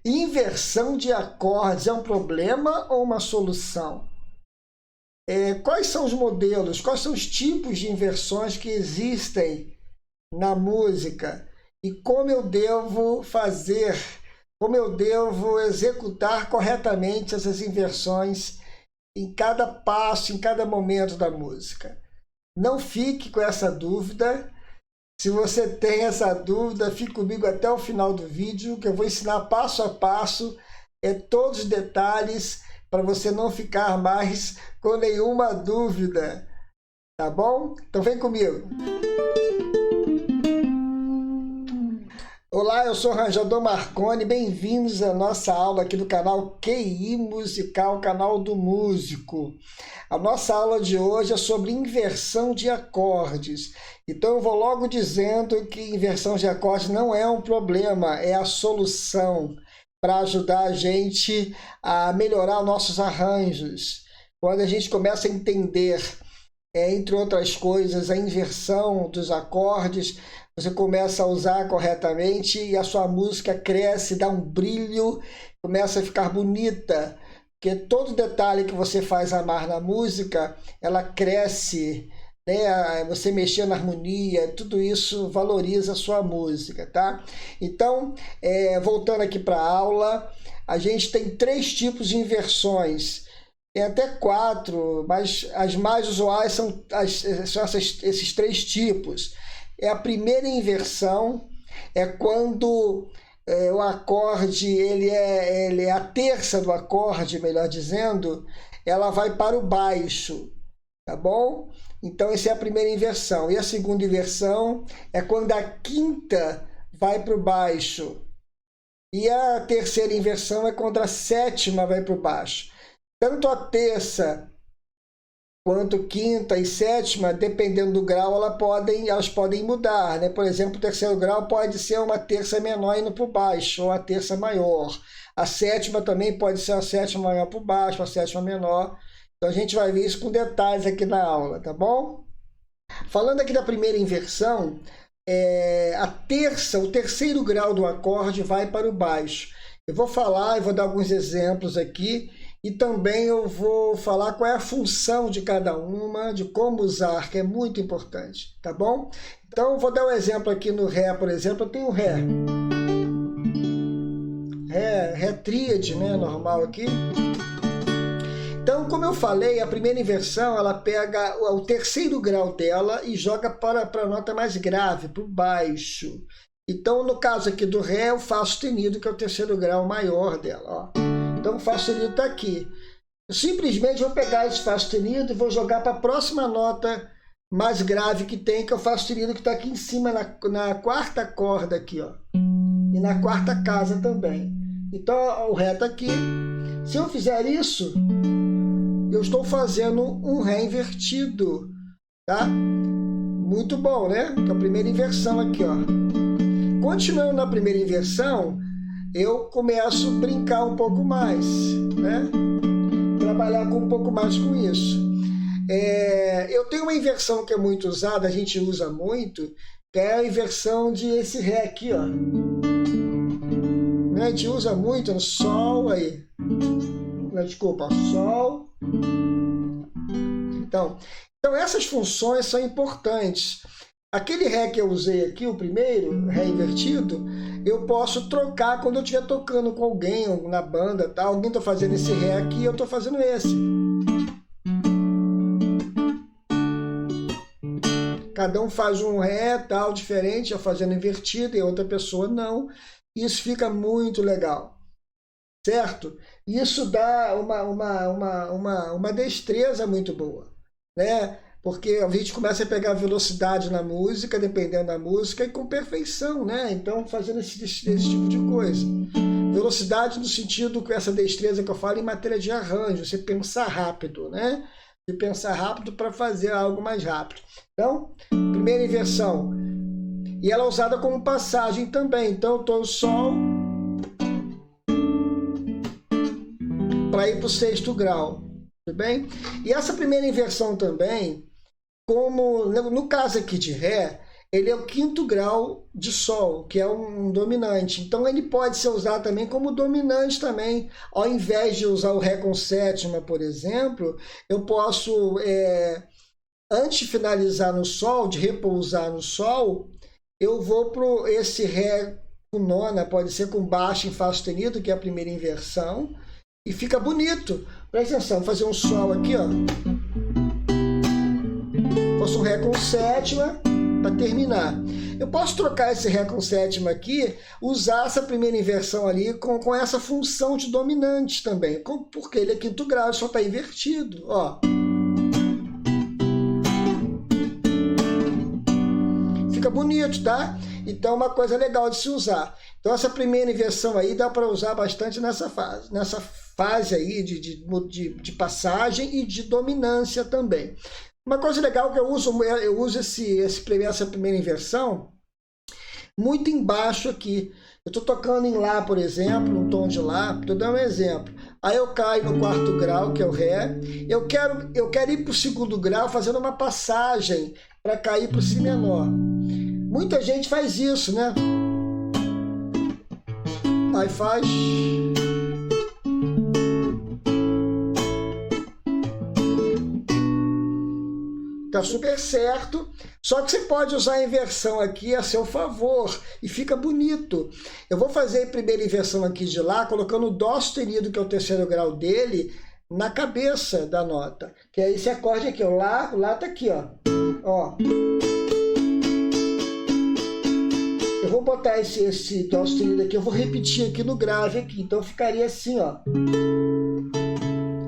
Inversão de acordes é um problema ou uma solução? Quais são os modelos, quais são os tipos de inversões que existem na música e como eu devo fazer, como eu devo executar corretamente essas inversões em cada passo, em cada momento da música? Não fique com essa dúvida. Se você tem essa dúvida, fique comigo até o final do vídeo, que eu vou ensinar passo a passo, todos os detalhes, para você não ficar mais com nenhuma dúvida, tá bom? Então vem comigo. Olá, eu sou o Arranjador Marconi, bem-vindos à nossa aula aqui do canal QI Musical, canal do músico. A nossa aula de hoje é sobre inversão de acordes. Então eu vou logo dizendo que inversão de acordes não é um problema, é a solução para ajudar a gente a melhorar nossos arranjos. Quando a gente começa a entender, entre outras coisas, a inversão dos acordes, você começa a usar corretamente e a sua música cresce, dá um brilho, começa a ficar bonita. Porque todo detalhe que você faz amar na música, ela cresce, né? Você mexer na harmonia, tudo isso valoriza a sua música, tá? Então, voltando aqui para a aula, a gente tem 3 tipos de inversões. Tem até 4, mas as mais usuais são esses 3 tipos. A primeira inversão é quando o acorde, ele é a terça do acorde, melhor dizendo, ela vai para o baixo, tá bom? Então, essa é a primeira inversão. E a segunda inversão é quando a quinta vai para o baixo. E a terceira inversão é quando a sétima vai para o baixo. Tanto a terça quanto quinta e sétima, dependendo do grau, elas podem mudar, né? Por exemplo, o terceiro grau pode ser uma terça menor indo para o baixo, ou uma terça maior. A sétima também pode ser uma sétima maior para o baixo, uma sétima menor. Então a gente vai ver isso com detalhes aqui na aula, tá bom? Falando aqui da primeira inversão, o terceiro grau do acorde vai para o baixo. Eu vou dar alguns exemplos aqui. E também eu vou falar qual é a função de cada uma, de como usar, que é muito importante, tá bom? Então, eu vou dar um exemplo aqui no Ré, por exemplo. Eu tenho Ré. Ré tríade, né? Normal aqui. Então, como eu falei, a primeira inversão, ela pega o terceiro grau dela e joga para a nota mais grave, para o baixo. Então, no caso aqui do Ré, o Fá sustenido, que é o terceiro grau maior dela, ó. Então, o Fá sustenido está aqui. Eu simplesmente vou pegar esse Fá sustenido e vou jogar para a próxima nota mais grave que tem, que é o Fá sustenido, que está aqui em cima, na quarta corda aqui, ó. E na quarta casa também. Então, o Ré está aqui. Se eu fizer isso, eu estou fazendo um Ré invertido, tá? Muito bom, né? Que é a primeira inversão aqui, ó. Continuando na primeira inversão, eu começo a brincar um pouco mais, né? Trabalhar um pouco mais com isso. Eu tenho uma inversão que é muito usada, a gente usa muito, que é a inversão de esse Ré aqui, ó. A gente usa muito no Sol aí. Desculpa, Sol. Então, essas funções são importantes. Aquele Ré que eu usei aqui, o primeiro, Ré invertido, eu posso trocar quando eu estiver tocando com alguém, ou na banda, tá? Alguém está fazendo esse Ré aqui, eu estou fazendo esse. Cada um faz um Ré, tal, diferente, eu fazendo invertido e a outra pessoa não. Isso fica muito legal, certo? Isso dá uma destreza muito boa, né? Porque a gente começa a pegar velocidade na música, dependendo da música, e com perfeição, né? Então, fazendo esse tipo de coisa. Velocidade no sentido com essa destreza que eu falo em matéria de arranjo, você pensar rápido, né? Você pensar rápido para fazer algo mais rápido. Então, primeira inversão. E ela é usada como passagem também. Então, eu estou no Sol para ir para o sexto grau. Tudo bem? E essa primeira inversão também, como no caso aqui de Ré, ele é o quinto grau de Sol, que é um dominante. Então ele pode ser usado também como dominante também. Ao invés de usar o Ré com sétima, por exemplo, eu posso, antes de finalizar no Sol, de repousar no Sol, eu vou para esse Ré com nona, pode ser com baixo em Fá sustenido, que é a primeira inversão, e fica bonito. Presta atenção, vou fazer um Sol aqui, ó. Faço um Ré com sétima para terminar. Eu posso trocar esse Ré com sétima aqui, usar essa primeira inversão ali com essa função de dominante também, porque ele é quinto grau, só está invertido, ó. Fica bonito, tá? Então, uma coisa legal de se usar. Então, essa primeira inversão aí dá para usar bastante nessa fase aí de passagem e de dominância também. Uma coisa legal que eu uso essa primeira inversão muito embaixo aqui. Eu estou tocando em Lá, por exemplo, um tom de Lá, estou dando um exemplo. Aí eu caio no quarto grau, que é o Ré. Eu quero ir para o segundo grau fazendo uma passagem para cair para o Si menor. Muita gente faz isso, né? Aí faz... Tá super certo, só que você pode usar a inversão aqui a seu favor e fica bonito. Eu vou fazer a primeira inversão aqui de Lá, colocando o Dó sustenido, que é o terceiro grau dele, na cabeça da nota. Que é esse acorde aqui, ó. O Lá tá aqui, ó. Eu vou botar esse Dó sustenido aqui, eu vou repetir aqui no grave aqui, então ficaria assim, ó.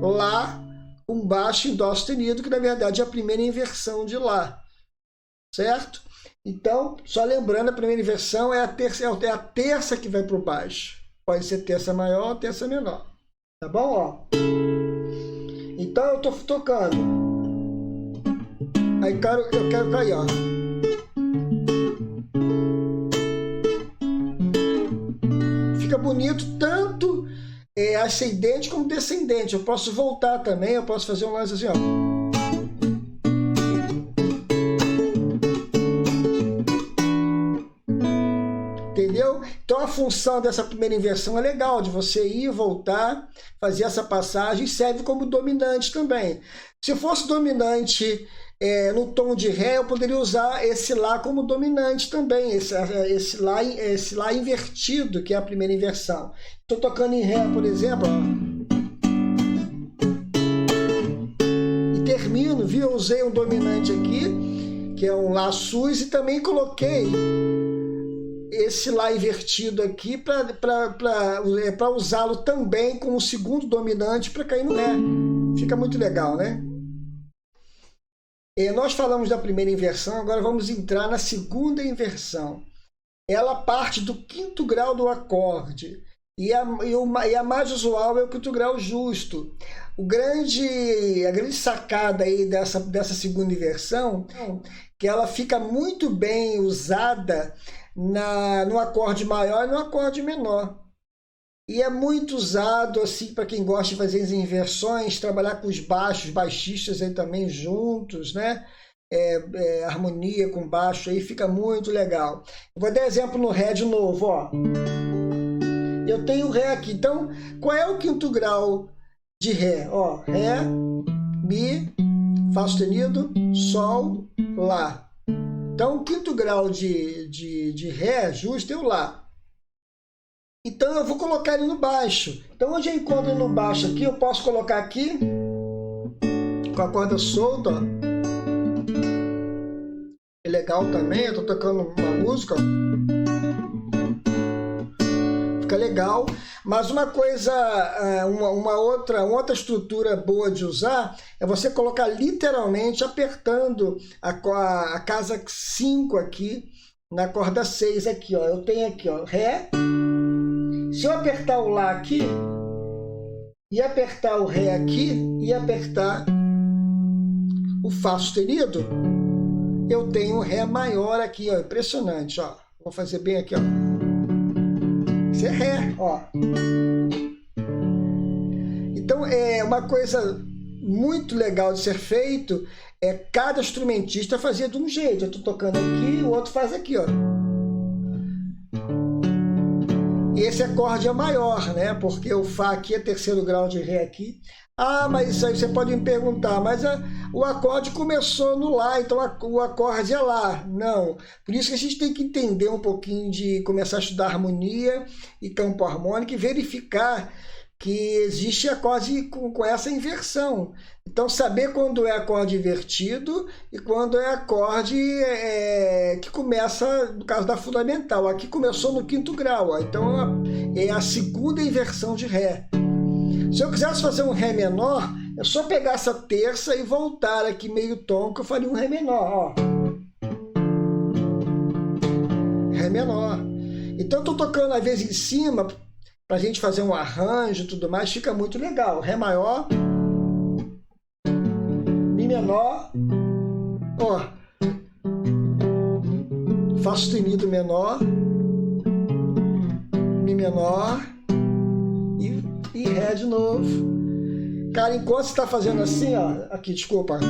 Lá com baixo em Dó sustenido, que na verdade é a primeira inversão de Lá, certo? Então, só lembrando, a primeira inversão é a terça que vai para o baixo. Pode ser terça maior ou terça menor, tá bom? Ó. Então eu estou tocando. Aí eu quero cair, ó. Fica bonito tanto ascendente como descendente. Eu posso voltar também, eu posso fazer um lance assim, ó. Entendeu? Então a função dessa primeira inversão é legal, de você ir e voltar, fazer essa passagem, serve como dominante também. Se fosse dominante no tom de Ré, eu poderia usar esse Lá como dominante também, esse Lá invertido, que é a primeira inversão. Estou tocando em Ré, por exemplo, ó, e termino, viu? Eu usei um dominante aqui, que é um Lá sus, e também coloquei esse Lá invertido aqui para usá-lo também como segundo dominante para cair no Ré. Fica muito legal, né? Nós falamos da primeira inversão, agora vamos entrar na segunda inversão. Ela parte do quinto grau do acorde, e a mais usual é o quinto grau justo. A grande sacada aí dessa segunda inversão é que ela fica muito bem usada no acorde maior e no acorde menor. E é muito usado assim para quem gosta de fazer as inversões, trabalhar com os baixistas aí também juntos, né? Harmonia com baixo aí fica muito legal. Eu vou dar exemplo no Ré de novo, ó. Eu tenho Ré aqui, então qual é o quinto grau de Ré? Ó, Ré, Mi, Fá sustenido, Sol, Lá. Então o quinto grau de Ré justo é o Lá. Então eu vou colocar ele no baixo. Então onde eu encontro ele no baixo aqui, eu posso colocar aqui com a corda solta, ó. É legal também, eu estou tocando uma música, ó. Fica legal. Mas uma coisa, uma outra estrutura boa de usar é você colocar literalmente apertando a casa 5 aqui na corda 6 aqui, ó. Eu tenho aqui, ó, Ré. Se eu apertar o Lá aqui, e apertar o Ré aqui, e apertar o Fá sustenido, eu tenho um Ré maior aqui, ó. Impressionante, ó. Vou fazer bem aqui, ó. Isso é Ré, ó. Então, uma coisa muito legal de ser feito cada instrumentista fazia de um jeito. Eu estou tocando aqui, o outro faz aqui, ó. E esse acorde é maior, né? Porque o Fá aqui é terceiro grau de Ré aqui. Ah, mas isso aí você pode me perguntar, mas o acorde começou no Lá, então o acorde é Lá. Não. Por isso que a gente tem que entender um pouquinho de começar a estudar harmonia e campo harmônico e verificar que existe acorde com essa inversão. Então, saber quando é acorde invertido e quando é acorde que começa, no caso da fundamental. Aqui começou no quinto grau, ó. Então é a segunda inversão de Ré. Se eu quisesse fazer um Ré menor, é só pegar essa terça e voltar aqui meio tom, que eu faria um Ré menor, ó. Ré menor. Então, eu estou tocando às vezes em cima, para a gente fazer um arranjo e tudo mais, fica muito legal. Ré maior, Mi menor, ó, Fá sustenido menor, Mi menor e Ré de novo. Cara, enquanto você está fazendo assim, ó, aqui, desculpa, aqui.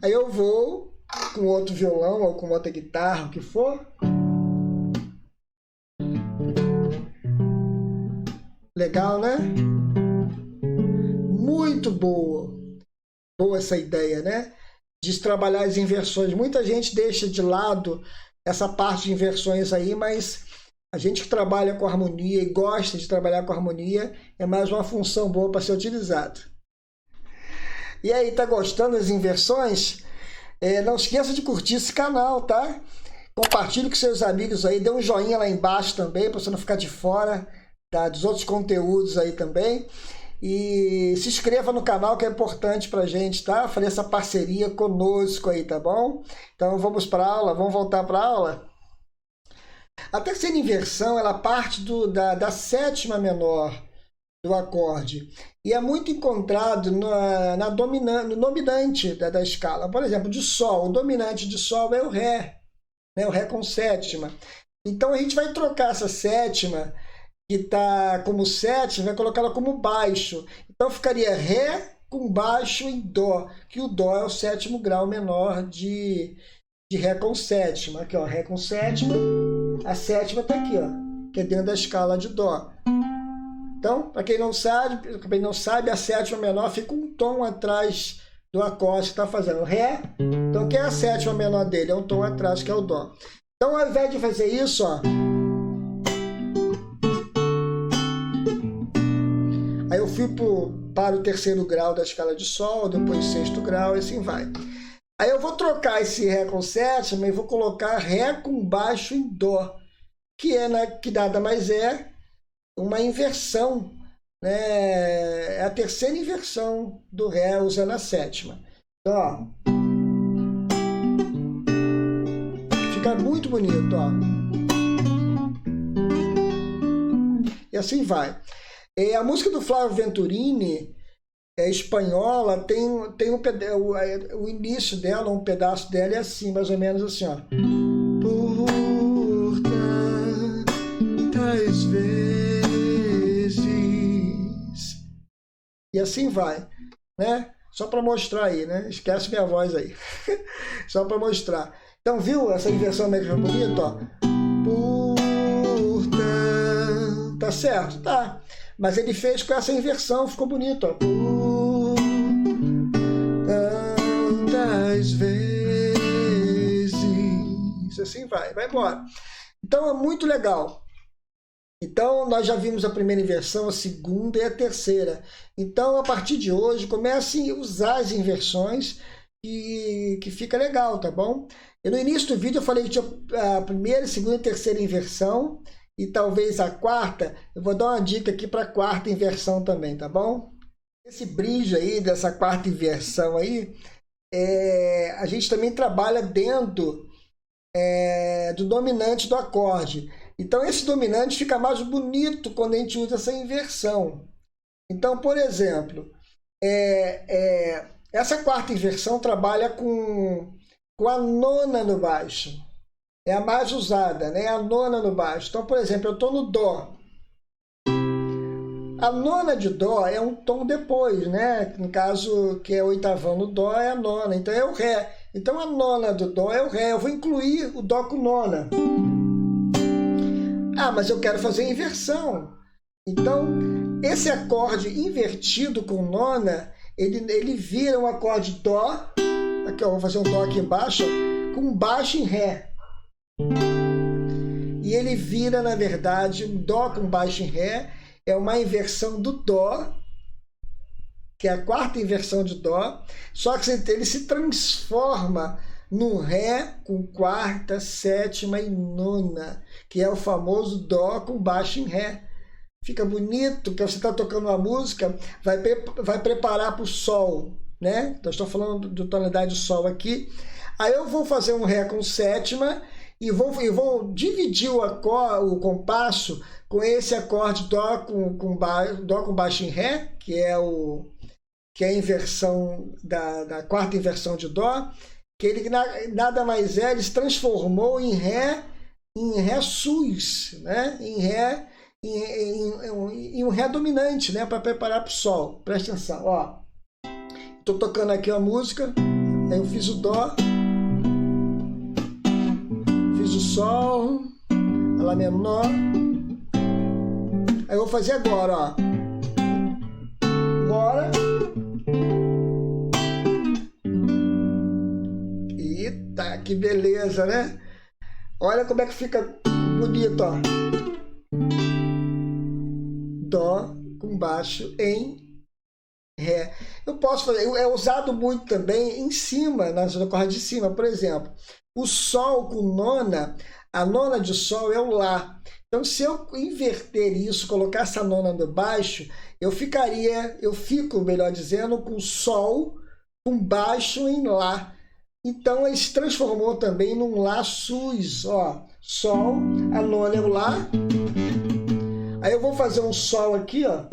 Aí eu vou com outro violão ou com outra guitarra, o que for. Legal, né? Muito boa. Boa essa ideia, né? De trabalhar as inversões. Muita gente deixa de lado essa parte de inversões aí, mas a gente que trabalha com harmonia e gosta de trabalhar com harmonia é mais uma função boa para ser utilizada. E aí, tá gostando das inversões? Não esqueça de curtir esse canal, tá? Compartilhe com seus amigos aí, dê um joinha lá embaixo também, para você não ficar de fora dos outros conteúdos aí também. E se inscreva no canal, que é importante pra gente, tá? Fazer essa parceria conosco aí, tá bom? Então vamos para a aula, vamos voltar para a aula? A terceira inversão, ela parte da sétima menor do acorde. E é muito encontrado no dominante da escala. Por exemplo, de Sol. O dominante de Sol é o Ré, né? O Ré com sétima. Então a gente vai trocar essa sétima, que está como sétima, vai colocar ela como baixo. Então ficaria Ré com baixo em Dó, que o Dó é o sétimo grau menor de Ré com sétima. Aqui, ó, Ré com sétima. A sétima está aqui, ó, que é dentro da escala de Dó. Então, para quem não sabe, a sétima menor fica um tom atrás do acorde que está fazendo Ré. Então, quem é a sétima menor dele? É um tom atrás, que é o Dó. Então, ao invés de fazer isso, ó, aí eu fui para o terceiro grau da escala de Sol, depois sexto grau, e assim vai. Aí eu vou trocar esse Ré com sétima e vou colocar Ré com baixo em Dó, que nada mais é uma inversão, né? É a terceira inversão do Ré usando a sétima. Então, ó, fica muito bonito, ó. E assim vai. A música do Flávio Venturini, espanhola, tem o início dela, um pedaço dela é assim, mais ou menos assim, ó. Por tantas vezes. E assim vai, né? Só para mostrar aí, né? Esquece minha voz aí. Só para mostrar. Então, viu essa inversão meio que bonita, ó? Por tantas. Tá certo? Tá. Mas ele fez com essa inversão, ficou bonito, ó. Por tantas vezes. Assim vai embora. Então é muito legal. Então nós já vimos a primeira inversão, a segunda e a terceira. Então a partir de hoje comecem a usar as inversões que fica legal, tá bom? No início do vídeo eu falei que tinha a primeira, segunda e terceira inversão. E talvez a quarta, eu vou dar uma dica aqui para a quarta inversão também, tá bom? Esse bridge aí, dessa quarta inversão aí, a gente também trabalha dentro do dominante do acorde. Então esse dominante fica mais bonito quando a gente usa essa inversão. Então, por exemplo, essa quarta inversão trabalha com a nona no baixo. é a mais usada, né? A nona no baixo. Então, por exemplo, eu estou no Dó. A nona de Dó é um tom depois, né? No caso, que é o oitavão no Dó, é a nona. Então, é o Ré. Então, a nona do Dó é o Ré. Eu vou incluir o Dó com nona. Ah, mas eu quero fazer inversão. Então, esse acorde invertido com nona, ele vira um acorde Dó. Aqui, ó, vou fazer um Dó aqui embaixo, ó, com baixo em Ré. E ele vira, na verdade, um Dó com baixo em Ré. É uma inversão do Dó, que é a quarta inversão de Dó. Só que ele se transforma no Ré com quarta, sétima e nona, que é o famoso Dó com baixo em Ré. Fica bonito, que você está tocando uma música, vai preparar para o Sol, né? Então, estou falando de tonalidade de Sol aqui. Aí eu vou fazer um Ré com sétima e vou dividir o compasso com esse acorde Dó com baixo em Ré, que é a inversão da quarta inversão de Dó, que ele nada mais é, ele se transformou em Ré sus, né? Em um Ré dominante, né? Para preparar para o Sol. Presta atenção, ó. Estou tocando aqui a música, aí eu fiz o Dó, fiz o Sol, Lá menor. Aí eu vou fazer agora, ó. Bora. Eita, que beleza, né? Olha como é que fica bonito, ó. Dó com baixo em Ré. Eu posso fazer, é usado muito também em cima, nas cordas de cima, por exemplo. O Sol com nona, a nona de Sol é o Lá. Então, se eu inverter isso, colocar essa nona no baixo, eu fico, melhor dizendo, com Sol com baixo em Lá. Então, ele se transformou também num Lá sus, ó. Sol, a nona é o Lá. Aí eu vou fazer um Sol aqui, ó.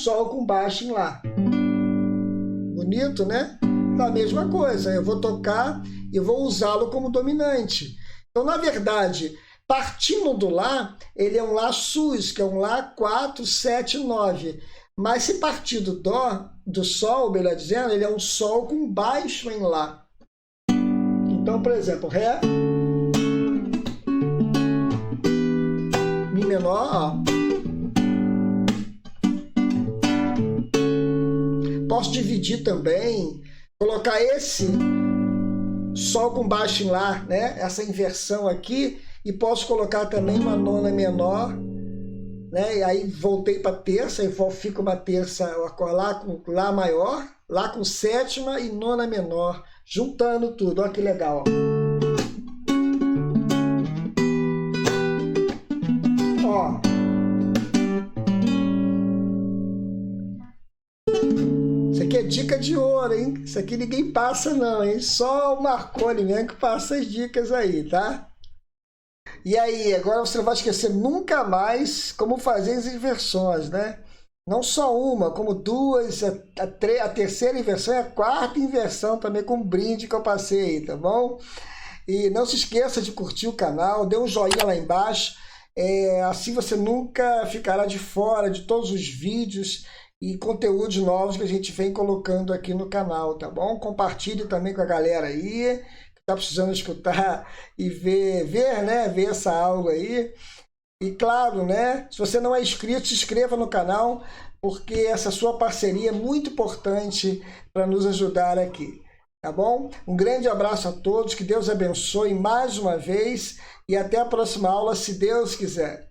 Sol com baixo em Lá. Bonito, né? A mesma coisa, eu vou tocar e vou usá-lo como dominante. Então, na verdade, partindo do Lá, ele é um Lá sus, que é um Lá 4, 7, 9. Mas se partir do Dó, do Sol, melhor dizendo, ele é um Sol com baixo em Lá. Então, por exemplo, Ré, Mi menor, ó. Posso dividir também, colocar esse Sol com baixo em Lá, né? Essa inversão aqui, e posso colocar também uma nona menor, né? E aí voltei para terça, e fica uma terça, Lá com Lá maior, Lá com sétima e nona menor, juntando tudo. Olha que legal, ó. Isso aqui é dica de ouro, hein? Isso aqui ninguém passa não, hein? Só o Marconi mesmo que passa as dicas aí, tá? E aí, agora você não vai esquecer nunca mais como fazer as inversões, né? Não só uma, como duas, a terceira inversão e a quarta inversão também com brinde que eu passei aí, tá bom? E não se esqueça de curtir o canal, dê um joinha lá embaixo, assim você nunca ficará de fora de todos os vídeos e conteúdos novos que a gente vem colocando aqui no canal, tá bom? Compartilhe também com a galera aí, que tá precisando escutar e ver essa aula aí. E claro, né, se você não é inscrito, se inscreva no canal, porque essa sua parceria é muito importante para nos ajudar aqui, tá bom? Um grande abraço a todos, que Deus abençoe mais uma vez e até a próxima aula, se Deus quiser.